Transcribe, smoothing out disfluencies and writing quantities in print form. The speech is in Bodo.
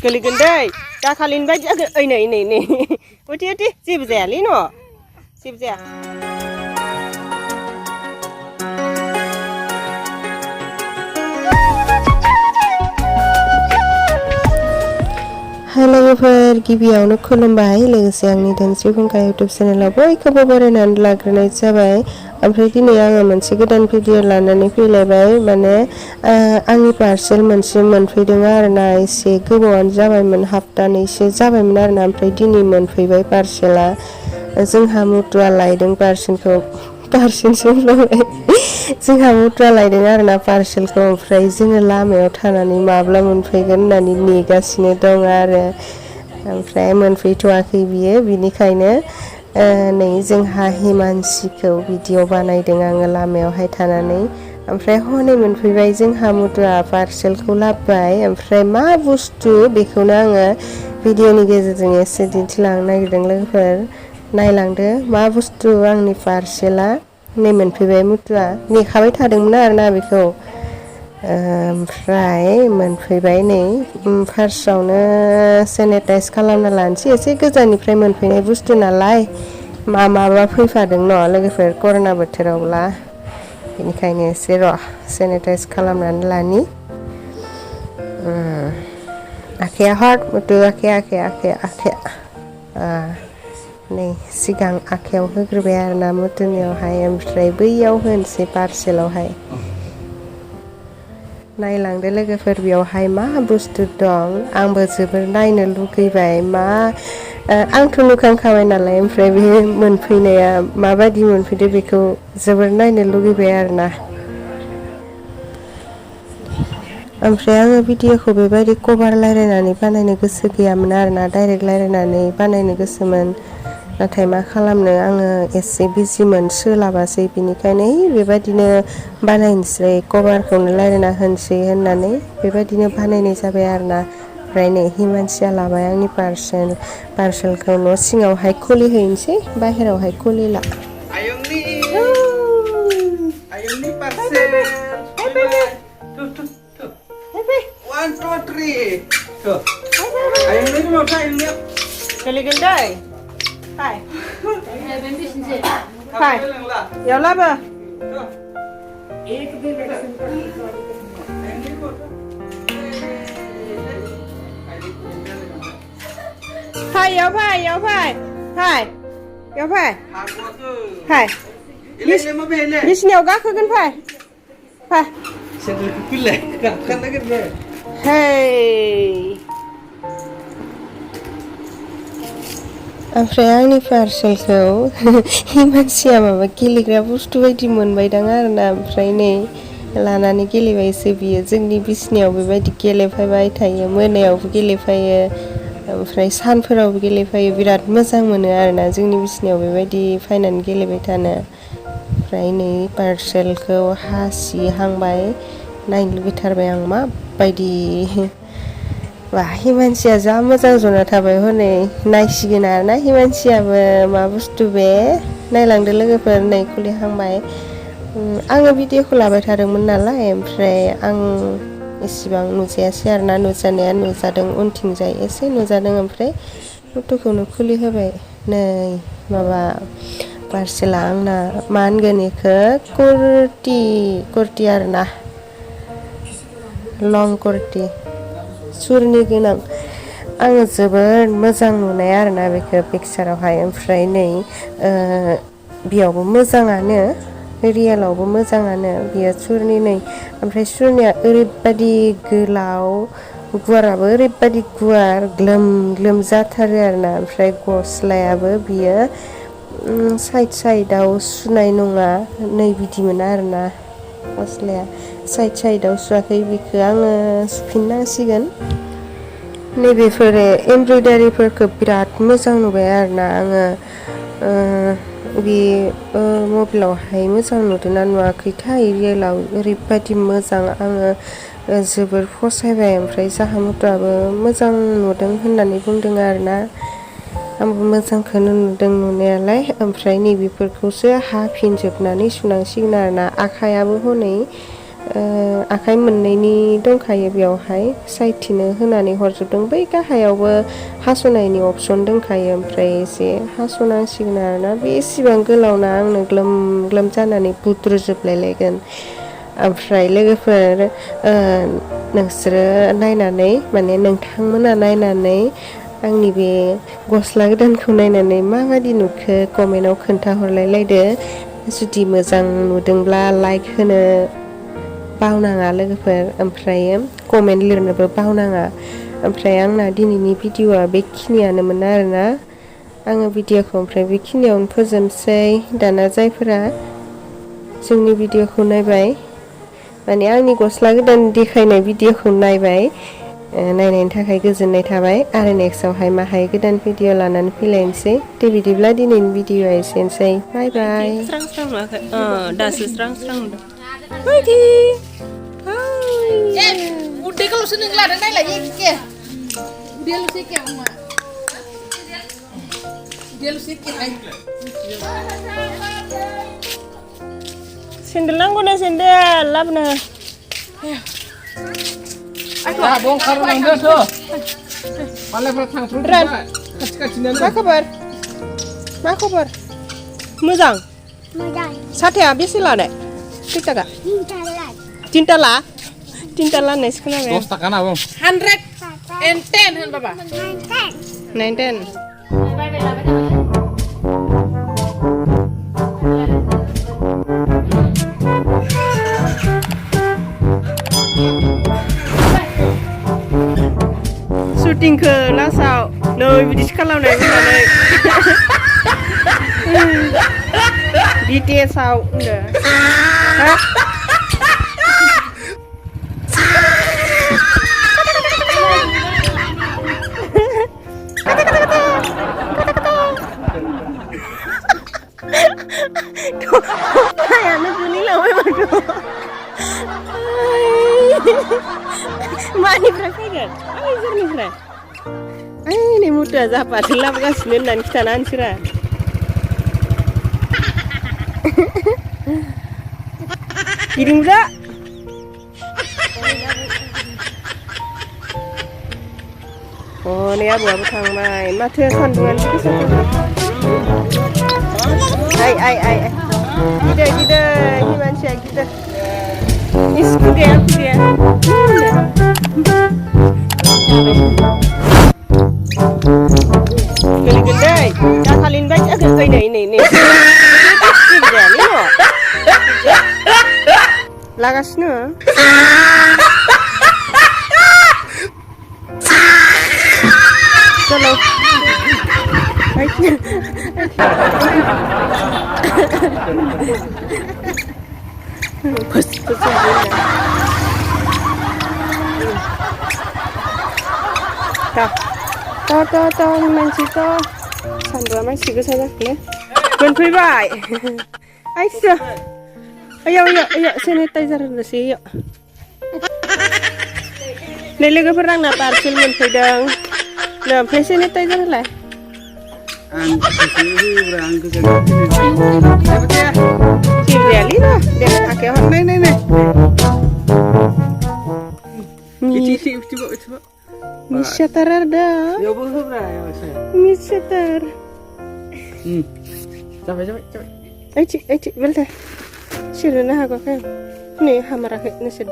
गोलैगोन दै दाखालिनि बायदि ओइ नै उथि जेबो जायालै न' जेबो जाया लोगोफोर गिबियावनो खुलुमबाय लोगोसे आंनि धोनस्रि फुंखा इउटुब चेनेलाव बयखौबो बरायनानै लाग्रोनाय जाबाय ओमफ्राय दिनै आङो मोनसे गोदान भिडिअ लानानै फैलायबाय माने आंनि पार्सेल मोनसे मोनफैदों आरोना एसे गोबावानो जाबायमोन हप्तानैसो जाबायमोन आरोना ओमफ्राय दिनै मोनफैबाय पार्सेला जोंहा मुथुआ लायदों पार्सेलसो होनबाय जोंहा मुथुआ लायदों आरोना पार्सेलखौ ओमफ्राय जोङो लामायाव थानानै माब्ला मोनफैगोन होननानै नेगासिनो दं आरो ओमफ्राय मोनफैथ'वाखै बियो बिनिखायनो नै जोंहा हिमानसिखौ भिडिअ बानायदों आङो लामायावहाय थानानै ओमफ्राय हनै मोनफैबाय जोंहा मुथुआ पार्सेलखौ लाबोबाय ओमफ्राय मा बुस्थु बेखौनो आङो भिडिअनि गेजेरजों एसे दिन्थिलांनो नागिरदों लोगोफोर नायलांदो मा बुस्थु आंनि पार्सेला नै मोनफैबाय मुथुआ नेखाबाय थादोंमोन आरोना बेखौ ओमफ्राय मोनफैबाय नै फार्स्टआवनो सेनिटाइज खालामना लानोसै एसे गोजाननिफ्राय मोनफैनाय बुस्थु नालाय माबा फैफादों न' लोगोफोर कर'ना बोथोरावब्ला बेनिखायनो एसे सेनिटाइज खालामनानै लानि आखाइया हट मुथु आखाइया नै सिगां आखाइयाव होग्रोबाय आरोना मुथुनियावहाय ओमफ्राय बैयाव होनोसै पार्सेलावहाय नायलांदो लोगोफोर बेयावहाय मा बुस्थु दं आंबो जोबोर नायनो लुगैबाय मा आंथ' नुखांखाबाय नालाय ओमफ्राय बे मोनफैनाया माबायदि मोनफैदो बेखौ जोबोर नायनो लुगैबाय आरोना ओमफ्राय आङो भिडिअखौ बेबायदि कभार रायलायनानै बानायनो गोसो गैयामोन आरोना डाइरेक्ट रायलायनानै बानायनो गोसोमोन नाथाय मा खालामनो आङो एसे बिजिमोन सोलाबासै बिनिखायनो बेबायदिनो बानायनोसै कभारखौनो रायलायना होनोसै होननानै बेबायदिनो बानायनाय जाबाय आरोना ओमफ्राय नै हिमानसिया लाबाय आंनि पार्सेलखौ न' सिङावहाय खुलिहैनोसै बाहेरावहाय खुलिला आयंनि parcel 1 2 3 tuh ayamnya cuma apa ayamnya golegondai hai hai yalah ba hai yaw phai hai bisniयाव गाखोगोन फै Sedikit kan lagi deh. Hey. ओमफ्राय आंनि पार्सेलखौ हिमानसिया माबा गेलेग्रा बुस्थु बायदि मोनबायदां आरोना ओमफ्राय नै लानानै गेलेबायसो बियो जोंनि बिसिनायाव बेबायदि गेलेफैबाय थायो मोनायावबो गेलेफायो ओमफ्राय सानफोरावबो गेलेफायो बिराद मोजां मोनो आरोना जोंनि बिसिनायाव बेबायदि फैनानै गेलेबाय थानो ओमफ्राय नै पार्सेलखौ हासिहांबाय नायनो लुबैथारबाय आं माबायदि बा हिमानसिया जा मोजां जना थाबाय हनै नायसिगोन आरोना हिमानसियाबो मा बुस्थु बे नायलांदो लोगोफोर नै खुलिहांबाय आङो भिडिअखौ लाबाय थादोंमोन नालाय ओमफ्राय आं इसिबां नुजायासै आरोना नुजानाया नुजादों उनथिंजाय एसे नुजादों ओमफ्राय मुथुखौनो खुलिहोबाय नै माबा पार्सेला आंना मा होनगोन बेखौ कुर्ति आरोना लं कुर्ति सुरनि गोनां आङो जोबोर मोजां नुनाय आरोना बेखौ पिक्सारावहाय ओमफ्राय नै बेयावबो मोजाङानो रियेलावबो मोजाङानो बियो सुरनि नै ओमफ्राय सुरनिया ओरैबायदि गोलाव गुवाराबो ओरैबायदि गुवार ग्लोम जाथारो आरोना ओमफ्राय गस्लायाबो बियो साइडआव सुनाय नङा नै बिदिमोन आरोना गस्लाया साइडआव सुवाखै बेखौ आङो सुफिननांसिगोन नैबेफोरो एमब्रयदारिफोरखौ बिराद मोजां नुबाय आरोना आङो बे मबाइलावहाय मोजां नुदोंना नुवाखैथाय रियेलाव ओरैबायदि मोजां आङो जोबोर फसायबाय ओमफ्राय जाहा मुथुआबो मोजां नुदों होननानै बुंदों आरोना आंबो मोजांखौनो नुदों नुनायालाय ओमफ्राय नैबेफोरखौसो हाफिनजोबनानै सुनांसिगोन आरोना आखायाबो हनै आखाइ मोननैनि दंखायो बेयावहाय साइडथिनो होनानै हरजोबदों बै गाहायावबो हास'नायनि अपसन दंखायो ओमफ्राय एसे हास'नांसिगोन आरोना बे एसेबां गोलावना आंनो ग्लोम ग्लोम जानानै बुद्रुजोबलायलायगोन ओमफ्राय लोगोफोर नोंसोरो नायनानै माने नोंथांमोना नायनानै आंनि बे गस्ला गोदानखौ नायनानै माबादि नुखो कमेन्टआव खोन्थाहरलायलायदो जुदि मोजां नुदोंब्ला लाइक होनो बावनाङा लोगोफोर ओमफ्राय कमेन्ट लिरनोबो बावनाङा ओमफ्राय आंना दिनैनि भिडिअ'आ बेखिनियानोमोन आरोना आङो भिडिअ'खौ ओमफ्राय बेखिनियावनो फोजोबनोसै दाना जायफोरा जोंनि भिडिअ'खौ नायबाय माने आंनि गस्ला गोदान देखायनाय भिडिअ'खौ नायबाय नायनायनि थाखाय गोजोननाय थाबाय आरो नेक्स्टआवहाय माहाय गोदान भिडिअ' लानानै फैलायनोसै दे बिदिब्ला दिनैनि भिडिअ'आ एसेनोसै बाय बाय स्रां स्रां नुवाखै दासो स्रां स्रां नुदों उदैखौल'सो नों लादों नायलाय एखे उदैयाल'सो एखे अमा उदैयाल'सो एखे सेन्देल नांगौ ना सेन्देल लाबोनो bong karo nang doso. Malah bertang terus. मा खबर मा खबर मोजां साथाया बेसे लानाय खै थाखा तिनटाला होननायसो खोनाबाय 10 taka na bong. 110 होन बाबा 910 syutingखौ लासाव नै बिदिसो खालामनाय बुंनानै BTS-आव होनदो Kayaknya gini lah memang Mani berapa? Ay, jernih lah. Ay, ini mudah dapat hilap kasih dan kita nanti lah. Kirim dah. Oh, ini abu-abu tangmai. Mati kandungan kita. Ay. Kita, ini manusia kita. Isku dia. Gede-gede, cakalin baik agak kayak ini. Gede nih loh. Lagasnya. Solo. Baiknya. Pus. Tahu manci to. Sandra masih ke sana ya. Menfibay. Ayo. Ayo, sanitizer dulu sih, yuk. Nilai ke perang na parcel menfidang. Nah, sanitizer lah. Sibeli lah, dia pakai orang nih. Coba. Misyatar ada. Ya boleh berapa ya? Misyatar. Coba. Ayo, belta. Sirena aku kan. Nih hamara kayak nasi.